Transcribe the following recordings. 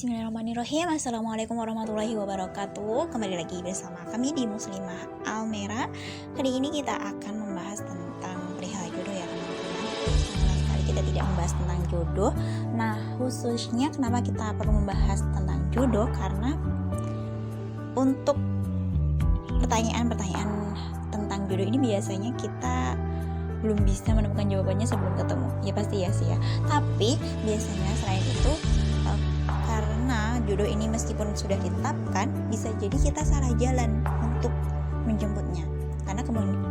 Bismillahirrahmanirrahim. Assalamualaikum warahmatullahi wabarakatuh. Kembali lagi bersama kami di Muslimah Almera. Kali ini kita akan membahas tentang perihal jodoh ya teman-teman. Sama sekali kita tidak membahas tentang jodoh. Nah, khususnya kenapa kita perlu membahas tentang jodoh, karena untuk pertanyaan-pertanyaan tentang jodoh ini biasanya kita belum bisa menemukan jawabannya sebelum ketemu. Ya pasti ya sih ya. Tapi biasanya selain itu karena jodoh ini meskipun sudah ditetapkan, bisa jadi kita salah jalan untuk menjemputnya. Karena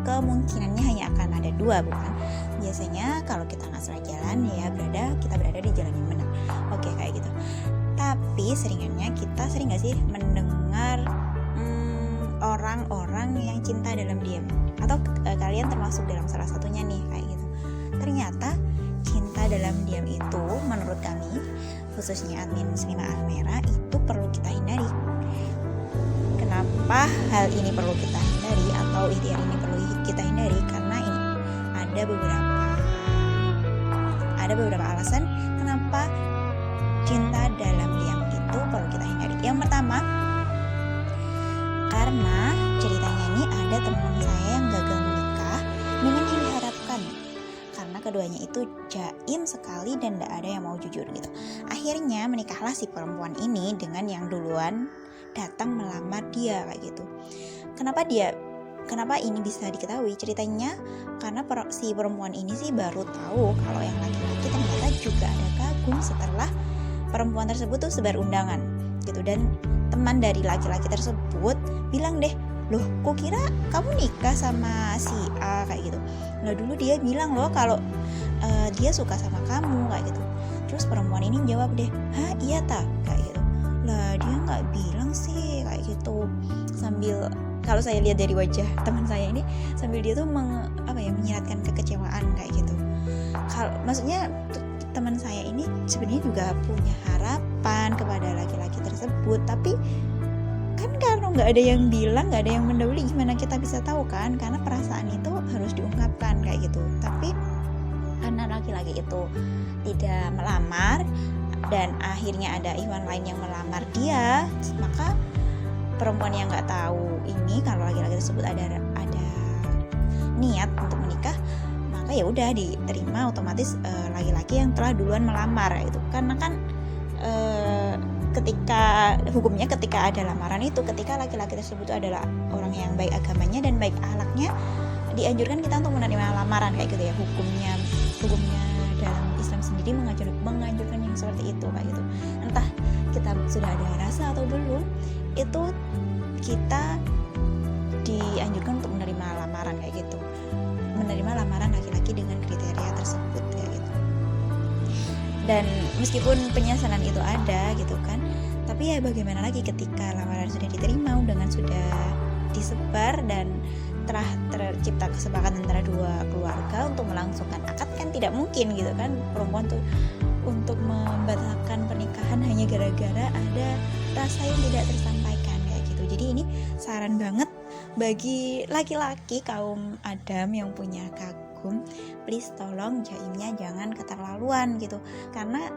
kemungkinannya hanya akan ada dua, bukan? Biasanya kalau kita nggak salah jalan, ya kita berada di jalan yang benar. Oke, kayak gitu. Tapi seringannya kita sering nggak sih mendengar orang-orang yang cinta dalam diam? Atau kalian termasuk dalam salah satunya nih, kayak gitu. Ternyata cinta dalam diam itu menurut kami, khususnya admin Muslimah Almera, itu perlu kita hindari. Kenapa hal ini perlu kita hindari atau ikhtiar ini perlu kita hindari? Karena ini ada beberapa alasan kenapa cinta dalam diam itu perlu kita hindari. Yang pertama, karena ceritanya ini ada teman saya yang gagal menikah dengan yang diharapkan. Karena keduanya itu jaim sekali dan tidak ada yang mau jujur gitu. Akhirnya menikahlah si perempuan ini dengan yang duluan datang melamar dia, kayak gitu. Kenapa ini bisa diketahui ceritanya? Karena si perempuan ini sih baru tahu kalau yang laki-laki ternyata juga ada kagum setelah perempuan tersebut tuh sebar undangan gitu. Dan teman dari laki-laki tersebut bilang deh, loh kok kira kamu nikah sama si A, kayak gitu. Nah dulu dia bilang loh kalau dia suka sama kamu, kayak gitu. Terus perempuan ini jawab deh, hah iya ta, kayak gitu. Lah dia nggak bilang sih, kayak gitu. Sambil, kalau saya lihat dari wajah teman saya ini, sambil dia tuh menyiratkan kekecewaan, kayak gitu. Maksudnya teman saya ini sebenarnya juga punya harapan kepada laki-laki tersebut, tapi kan karena nggak ada yang bilang, nggak ada yang mendahului, gimana kita bisa tahu kan? Karena perasaan itu harus diungkapkan, kayak gitu. Tapi karena laki-laki itu tidak melamar dan akhirnya ada ikhwan lain yang melamar dia, maka perempuan yang nggak tahu ini kalau laki-laki tersebut ada niat untuk menikah, maka ya udah diterima otomatis laki-laki yang telah duluan melamar itu. Karena kan ketika ada lamaran itu, ketika laki-laki tersebut adalah orang yang baik agamanya dan baik akhlaknya, dianjurkan kita untuk menerima lamaran, kayak gitu ya. Hukumnya dalam Islam sendiri menganjurkan yang seperti itu, kayak gitu. Entah kita sudah ada rasa atau belum, itu kita dianjurkan untuk menerima lamaran, kayak gitu. Menerima lamaran laki-laki dengan kriteria tersebut, kayak gitu. Dan meskipun penyesalan itu ada gitu kan, tapi ya bagaimana lagi ketika lamaran sudah diterima, undangan sudah disebar dan telah tercipta kesepakatan antara dua keluarga untuk melangsungkan akad, kan tidak mungkin gitu kan perempuan tuh untuk membatalkan pernikahan hanya gara-gara ada rasa yang tidak tersampaikan, kayak gitu. Jadi ini saran banget bagi laki-laki kaum Adam yang punya kagum, please tolong jaimnya jangan keterlaluan gitu. Karena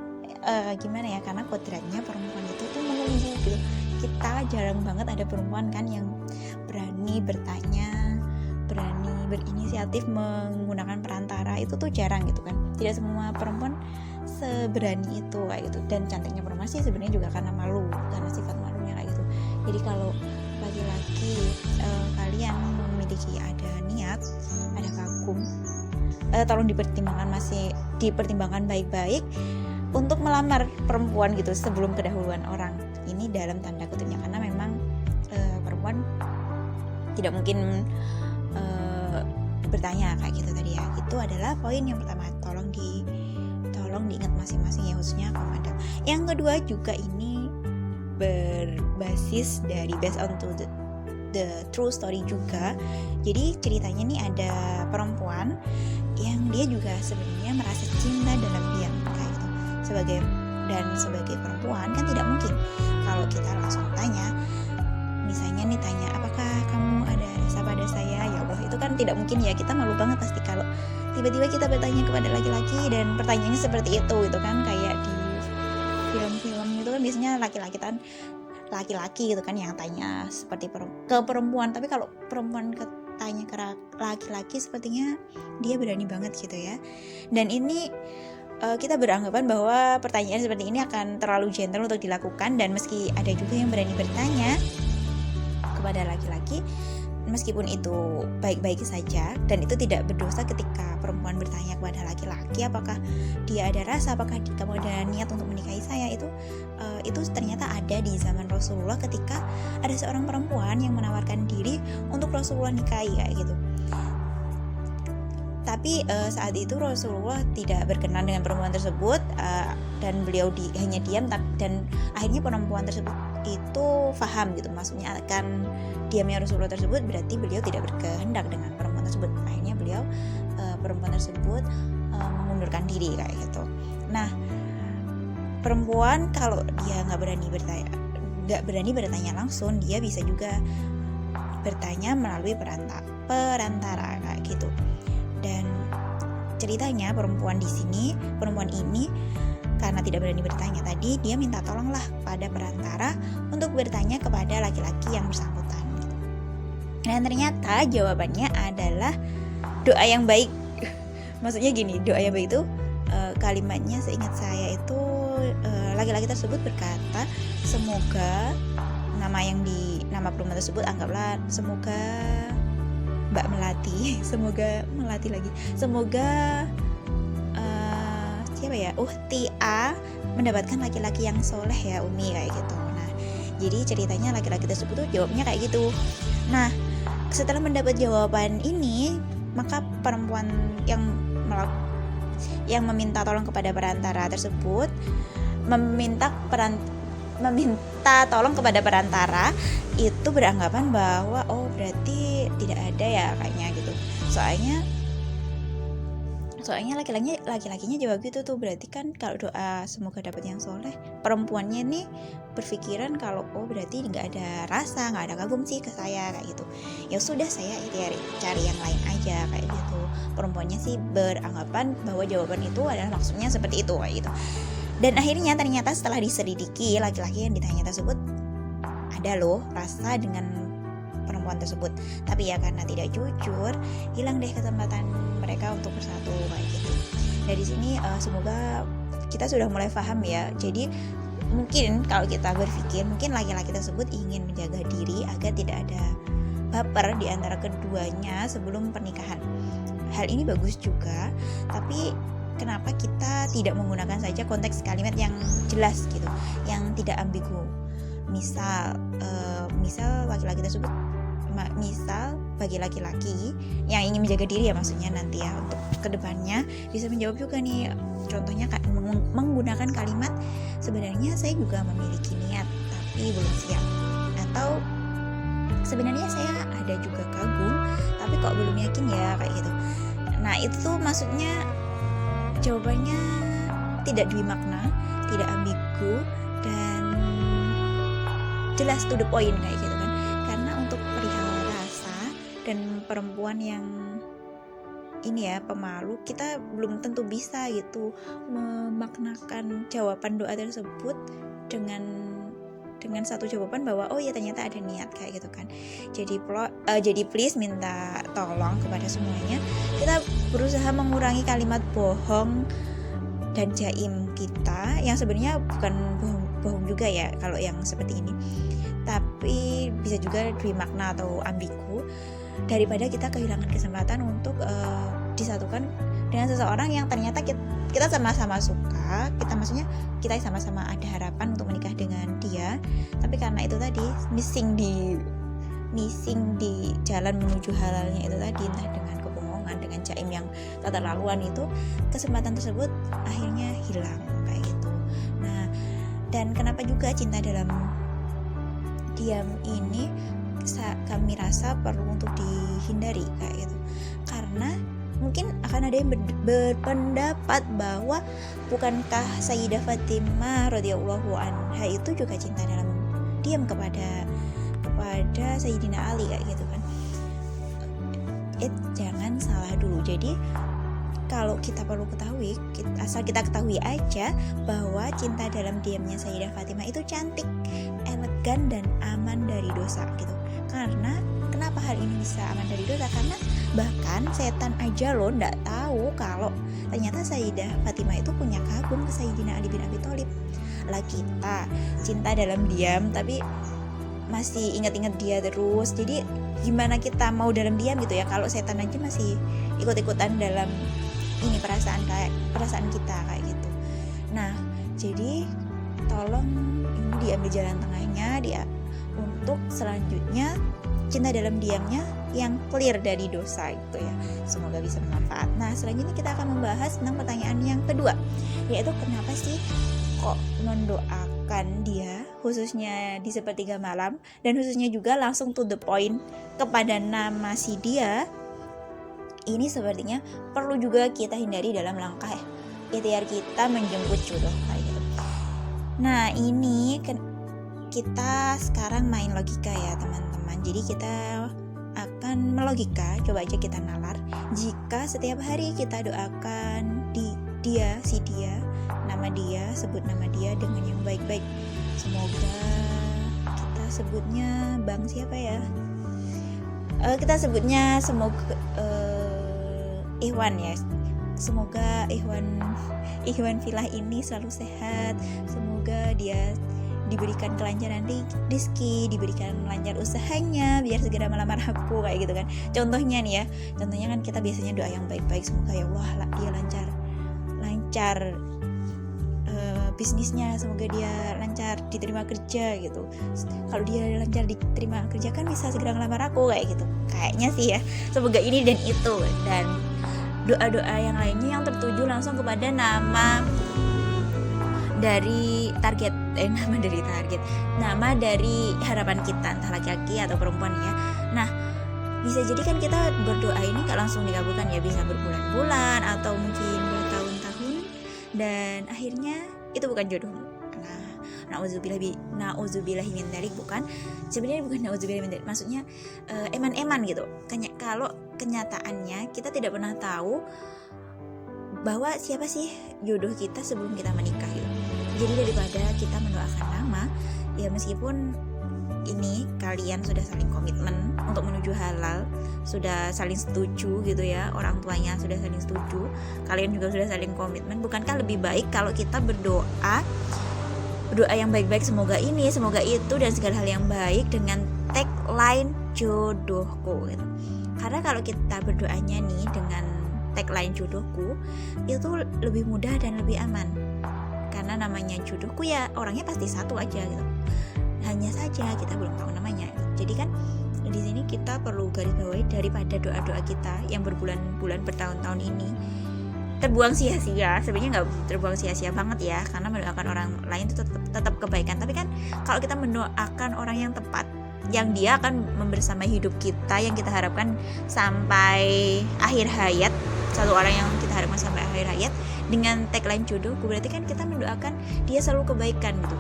gimana ya, karena kodratnya perempuan itu tuh menunggu gitu. Kita jarang banget ada perempuan kan yang berani bertanya, berani berinisiatif menggunakan perantara, itu tuh jarang gitu kan. Tidak semua perempuan seberani itu, kayak gitu. Dan cantiknya perempuan sih sebenarnya juga karena malu, karena sifat malunya, kayak gitu. Jadi kalau laki-laki kalian memiliki ada niat, ada kagum, tolong dipertimbangkan baik-baik untuk melamar perempuan gitu sebelum kedahuluan orang. Ini dalam tanda kutipnya, karena memang perempuan tidak mungkin bertanya kayak gitu tadi ya. Itu adalah poin yang pertama, tolong diingat masing-masing ya, khususnya kaum Adam. Yang kedua juga ini berbasis dari based on to the true story juga. Jadi ceritanya nih ada perempuan yang dia juga sebenarnya merasa cinta dalam diam, kayak gitu. Sebagai perempuan kan tidak mungkin kalau kita langsung tanya, misalnya nih tanya, apakah kamu ada rasa pada saya, ya Allah, itu kan tidak mungkin ya. Kita malu banget pasti kalau tiba-tiba kita bertanya kepada laki-laki dan pertanyaannya seperti itu gitu kan. Kayak di film-film itu kan biasanya laki-laki gitu kan yang tanya seperti ke perempuan, tapi kalau perempuan tanya ke laki-laki sepertinya dia berani banget gitu ya. Dan ini kita beranggapan bahwa pertanyaan seperti ini akan terlalu gentle untuk dilakukan, dan meski ada juga yang berani bertanya kepada laki-laki, meskipun itu baik-baik saja dan itu tidak berdosa ketika perempuan bertanya kepada laki-laki apakah dia ada rasa, apakah kamu ada niat untuk menikahi saya, itu ternyata ada di zaman Rasulullah ketika ada seorang perempuan yang menawarkan diri untuk Rasulullah nikahi kayak gitu. Tapi saat itu Rasulullah tidak berkenan dengan perempuan tersebut, dan beliau hanya diam, dan akhirnya perempuan tersebut itu paham gitu, maksudnya akan diamnya Rasulullah tersebut berarti beliau tidak berkehendak dengan perempuan tersebut. Akhirnya perempuan tersebut mengundurkan diri kayak gitu. Nah, perempuan kalau dia nggak berani bertanya langsung, dia bisa juga bertanya melalui perantara kayak gitu. Dan ceritanya perempuan ini karena tidak berani bertanya tadi, dia minta tolonglah pada perantara untuk bertanya kepada laki-laki yang bersangkutan. Dan ternyata jawabannya adalah doa yang baik. Maksudnya gini, doa yang baik itu kalimatnya seingat saya itu laki-laki tersebut berkata, semoga nama perempuan tersebut anggaplah semoga Mbak Melati, semoga siapa ya, Uhti A mendapatkan laki-laki yang soleh ya Umi kayak gitu. Nah, jadi ceritanya laki-laki tersebut tuh jawabnya kayak gitu. Nah, setelah mendapat jawaban ini, maka perempuan yang meminta tolong kepada perantara tersebut meminta tolong kepada perantara itu beranggapan bahwa oh berarti tidak ada ya kayaknya gitu. Soalnya laki-lakinya jawab gitu tuh, berarti kan kalau doa semoga dapat yang soleh, perempuannya nih berpikiran kalau oh berarti nggak ada rasa, nggak ada kagum sih ke saya kayak gitu. Ya sudah, saya cari yang lain aja kayak gitu. Perempuannya sih beranggapan bahwa jawaban itu adalah maksudnya seperti itu kayak gitu. Dan akhirnya ternyata setelah diselidiki, laki-laki yang ditanya tersebut ada loh rasa dengan perempuan tersebut, tapi ya karena tidak jujur, hilang deh kesempatan mereka untuk bersatu kayak gitu. Dari sini semoga kita sudah mulai paham ya. Jadi mungkin kalau kita berpikir, mungkin laki-laki tersebut ingin menjaga diri agar tidak ada baper di antara keduanya sebelum pernikahan. Hal ini bagus juga, tapi kenapa kita tidak menggunakan saja konteks kalimat yang jelas gitu, yang tidak ambigu. Misal laki-laki tersebut, misal bagi laki-laki yang ingin menjaga diri ya, maksudnya nanti ya untuk kedepannya bisa menjawab juga nih, contohnya menggunakan kalimat sebenarnya saya juga memiliki niat tapi belum siap, atau sebenarnya saya ada juga kagum tapi kok belum yakin ya kayak gitu. Nah itu maksudnya jawabannya tidak dui makna, tidak ambigu, dan jelas to the point kayak gitu kan. Karena untuk perihal rasa dan perempuan yang ini ya pemalu, kita belum tentu bisa gitu memaknakan jawaban doa tersebut dengan satu jawaban bahwa oh ya ternyata ada niat kayak gitu kan. Jadi please minta tolong kepada semuanya, kita berusaha mengurangi kalimat bohong dan jaim kita yang sebenarnya bukan bohong juga ya kalau yang seperti ini, tapi bisa juga dui makna atau ambigu, daripada kita kehilangan kesempatan untuk disatukan dengan seseorang yang ternyata kita sama-sama suka, kita sama-sama ada harapan untuk menikah dengan dia, tapi karena itu tadi missing di jalan menuju halalnya itu tadi, entah dengan kebohongan, dengan jaim yang keterlaluan, itu kesempatan tersebut akhirnya hilang kayak gitu. Nah, dan kenapa juga cinta dalam diam ini kami rasa perlu untuk dihindari kayak gitu, karena mungkin akan ada yang berpendapat bahwa bukankah Sayyidah Fatimah radhiyallahu anha itu juga cinta dalam diam kepada Sayyidina Ali kayak gitu kan. Jangan salah dulu. Jadi kalau kita perlu ketahui, asal kita ketahui aja bahwa cinta dalam diamnya Sayyidah Fatimah itu cantik, elegan, dan aman dari dosa gitu. Karena kenapa hal ini bisa aman dari dosa? Karena bahkan setan aja loh nggak tahu kalau ternyata Sayyidah Fatimah itu punya kagum ke Sayyidina Ali bin Abi Thalib. Lah kita cinta dalam diam tapi masih ingat-ingat dia terus. Jadi gimana kita mau dalam diam gitu ya kalau setan aja masih ikut-ikutan dalam ini perasaan kita kayak gitu. Nah, jadi tolong ini diambil jalan tengahnya dia untuk selanjutnya cinta dalam diamnya yang clear dari dosa gitu ya. Semoga bisa bermanfaat. Nah, selanjutnya kita akan membahas tentang pertanyaan yang kedua, yaitu kenapa sih kok mendoakan dia khususnya di sepertiga malam dan khususnya juga langsung to the point kepada nama si dia. Ini sepertinya perlu juga kita hindari dalam langkah ikhtiar kita menjemput jodoh kayak gitu. Nah, ini kita sekarang main logika ya teman-teman. Jadi kita akan melogika, coba aja kita nalar. Jika setiap hari kita doakan si dia, nama dia, sebut nama dia dengan yang baik-baik. Semoga kita sebutnya Bang siapa ya? Kita sebutnya semoga Ikhwan ya. Semoga Ikhwan Filah ini selalu sehat. Semoga dia diberikan kelancaran rezeki, diberikan lancar usahanya biar segera melamar aku kayak gitu kan. Contohnya nih ya. Contohnya kan kita biasanya doa yang baik-baik, semoga ya Allah dia lancar bisnisnya, semoga dia lancar diterima kerja gitu. Kalau dia lancar diterima kerja kan bisa segera ngelamar aku kayak gitu. Kayaknya sih ya. Semoga ini dan itu, dan doa-doa yang lainnya yang tertuju langsung kepada nama dari harapan kita, entah laki-laki atau perempuan ya. Nah, bisa jadi kan kita berdoa ini gak langsung dikabulkan ya, bisa berbulan-bulan atau mungkin bertahun-tahun dan akhirnya itu bukan jodohmu. Nah, na'udzubillahi min dzalik, bukan. Sebenarnya bukan na'udzubillahi min dzalik, maksudnya eman-eman gitu. Kalau kenyataannya kita tidak pernah tahu bahwa siapa sih jodoh kita sebelum kita menikah gitu. Jadi daripada kita mendoakan nama, ya meskipun ini kalian sudah saling komitmen untuk menuju halal, sudah saling setuju gitu ya, orang tuanya sudah saling setuju, kalian juga sudah saling komitmen, bukankah lebih baik kalau kita berdoa yang baik-baik, semoga ini, semoga itu, dan segala hal yang baik dengan tagline jodohku gitu. Karena kalau kita berdoanya nih dengan tagline jodohku, itu lebih mudah dan lebih aman. Karena namanya jodohku ya orangnya pasti satu aja gitu. Hanya saja kita belum tahu namanya. Jadi kan di sini kita perlu garis bawahi daripada doa-doa kita yang berbulan-bulan bertahun-tahun ini terbuang sia-sia. Sebenarnya nggak terbuang sia-sia banget ya, karena mendoakan orang lain itu tetap kebaikan. Tapi kan kalau kita mendoakan orang yang tepat, yang dia akan membersamai hidup kita, yang kita harapkan sampai akhir hayat, satu orang yang kita harapkan sampai akhir hayat dengan tagline jodohku, berarti kan kita mendoakan dia selalu kebaikan gitu.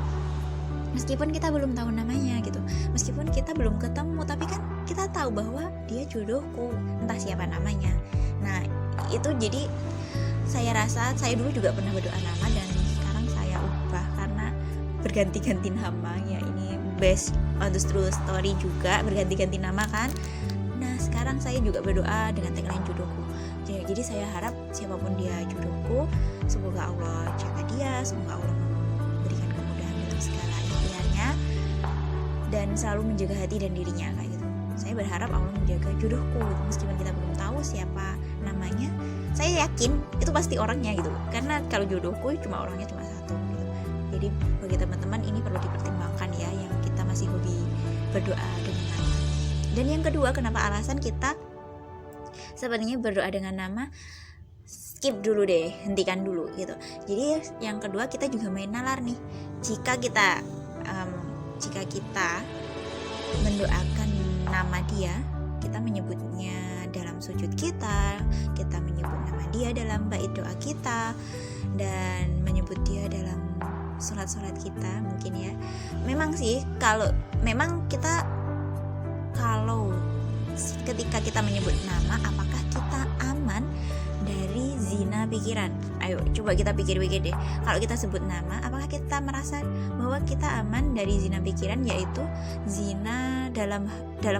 Meskipun kita belum tahu namanya gitu, meskipun kita belum ketemu, tapi kan kita tahu bahwa dia jodohku, entah siapa namanya. Nah itu jadi saya rasa, saya dulu juga pernah berdoa nama dan sekarang saya ubah karena berganti-ganti nama ya. Ini based on the true story juga, berganti-ganti nama kan. Nah sekarang saya juga berdoa dengan tagline jodohku. Jadi saya harap siapapun dia jodohku, semoga Allah jaga dia, semoga Allah memberikan kemudahan untuk segala ikhtiarnya dan selalu menjaga hati dan dirinya kayak gitu. Saya berharap Allah menjaga jodohku gitu. Meskipun kita belum tahu siapa namanya, saya yakin itu pasti orangnya gitu. Karena kalau jodohku orangnya cuma satu gitu. Jadi bagi teman-teman ini perlu dipertimbangkan ya, yang kita masih hobi berdoa dengan nama. Dan yang kedua, kenapa alasan kita sebenarnya berdoa dengan nama, skip dulu deh, hentikan dulu gitu. Jadi yang kedua, kita juga main nalar nih. Jika kita mendoakan nama dia, kita menyebutnya dalam sujud kita menyebut nama dia dalam bait doa kita, dan menyebut dia dalam sholat kita mungkin ya. Memang sih kalau ketika kita menyebut nama, apakah kita aman dari zina pikiran. Ayo coba kita pikir-pikir deh. Kalau kita sebut nama, apakah kita merasa bahwa kita aman dari zina pikiran, yaitu zina dalam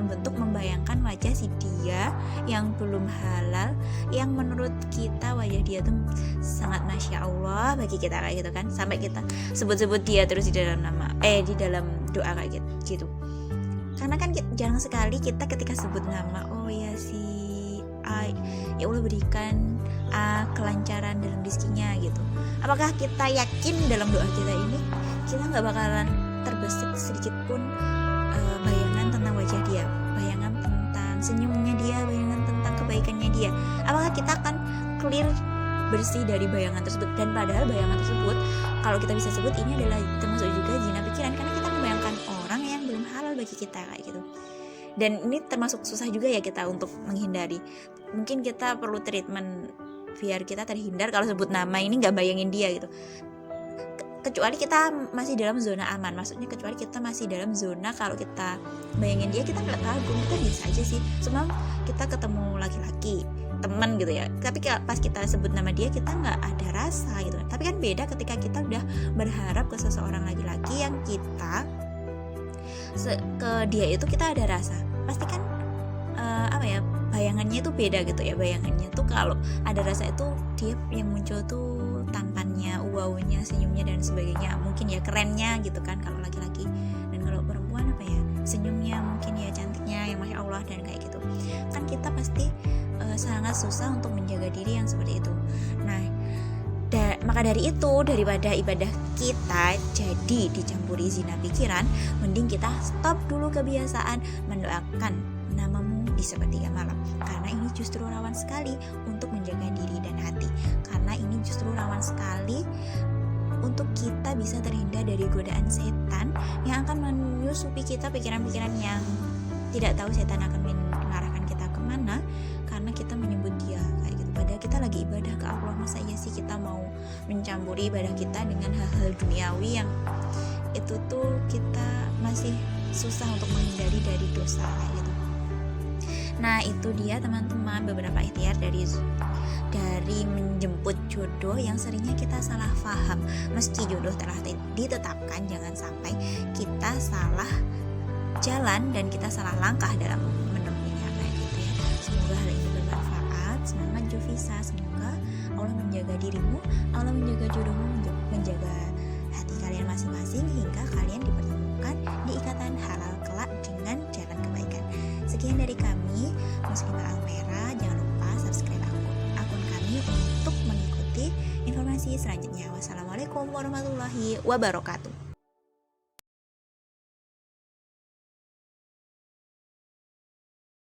bentuk membayangkan wajah si dia yang belum halal, yang menurut kita wajah dia tuh sangat masya Allah bagi kita kayak gitu kan, sampai kita sebut-sebut dia terus di dalam di dalam doa kayak gitu. Karena kan jarang sekali kita ketika sebut nama, oh ya si A, ya Allah berikan A kelancaran dalam rezekinya gitu. Apakah kita yakin dalam doa kita ini kita nggak bakalan terbesit sedikit pun bayangan tentang wajah dia, bayangan tentang senyumnya dia, bayangan tentang kebaikannya dia? Apakah kita akan clear, bersih dari bayangan tersebut? Dan padahal bayangan tersebut, kalau kita bisa sebut, ini adalah termasuk juga zina pikiran, karena kita membayangkan orang yang belum halal bagi kita kayak gitu. Dan ini termasuk susah juga ya kita untuk menghindari. Mungkin kita perlu treatment biar kita terhindar kalau sebut nama ini nggak bayangin dia gitu. Kecuali kita masih dalam zona aman, maksudnya kecuali kita masih dalam zona kalau kita bayangin dia kita nggak kagum, kita biasa aja sih. Cuma kita ketemu laki-laki teman gitu ya, tapi pas kita sebut nama dia kita nggak ada rasa gitu. Tapi kan beda ketika kita udah berharap ke seseorang laki-laki yang kita ke dia itu kita ada rasa, pasti kan bayangannya itu beda gitu ya. Bayangannya tuh kalau ada rasa itu dia yang muncul tuh tampannya, wownya, senyumnya dan sebagainya, mungkin ya kerennya gitu kan kalau laki-laki. Dan kalau perempuan senyumnya, mungkin ya cantiknya yang masya Allah dan kayak gitu kan. Kita pasti sangat susah untuk menjaga diri yang seperti itu. Nah maka dari itu, daripada ibadah kita jadi dicampuri zina pikiran, mending kita stop dulu kebiasaan mendoakan namamu di sepertiga malam, karena ini justru rawan sekali untuk menjaga diri dan hati. Karena ini justru rawan sekali untuk kita bisa terhindar dari godaan setan yang akan menyusupi kita pikiran-pikiran yang tidak tahu setan akan mengarahkan kita kemana, karena kita menyebut dia kayak gitu. Padahal kita lagi ibadah ke Allah, masa iya sih kita mau mencampuri ibadah kita dengan hal-hal duniawi yang itu tuh kita masih susah untuk menghindari dari dosa kayak gitu. Nah itu dia teman-teman beberapa ikhtiar dari menjemput jodoh yang seringnya kita salah paham. Meski jodoh telah ditetapkan, jangan sampai kita salah jalan dan kita salah langkah dalam menemuinya kayak gitu ya. Semoga hal ini bermanfaat. Semangat Jovisa, semoga Allah menjaga dirimu, Allah menjaga jodohmu, menjaga hati kalian masing-masing hingga kalian dipertemukan di ikatan halal kelak dengan jalan kebaikan. Sekian dari kami, Muslimah Almera. Jangan lupa subscribe akun kami untuk mengikuti informasi selanjutnya. Wassalamualaikum warahmatullahi wabarakatuh.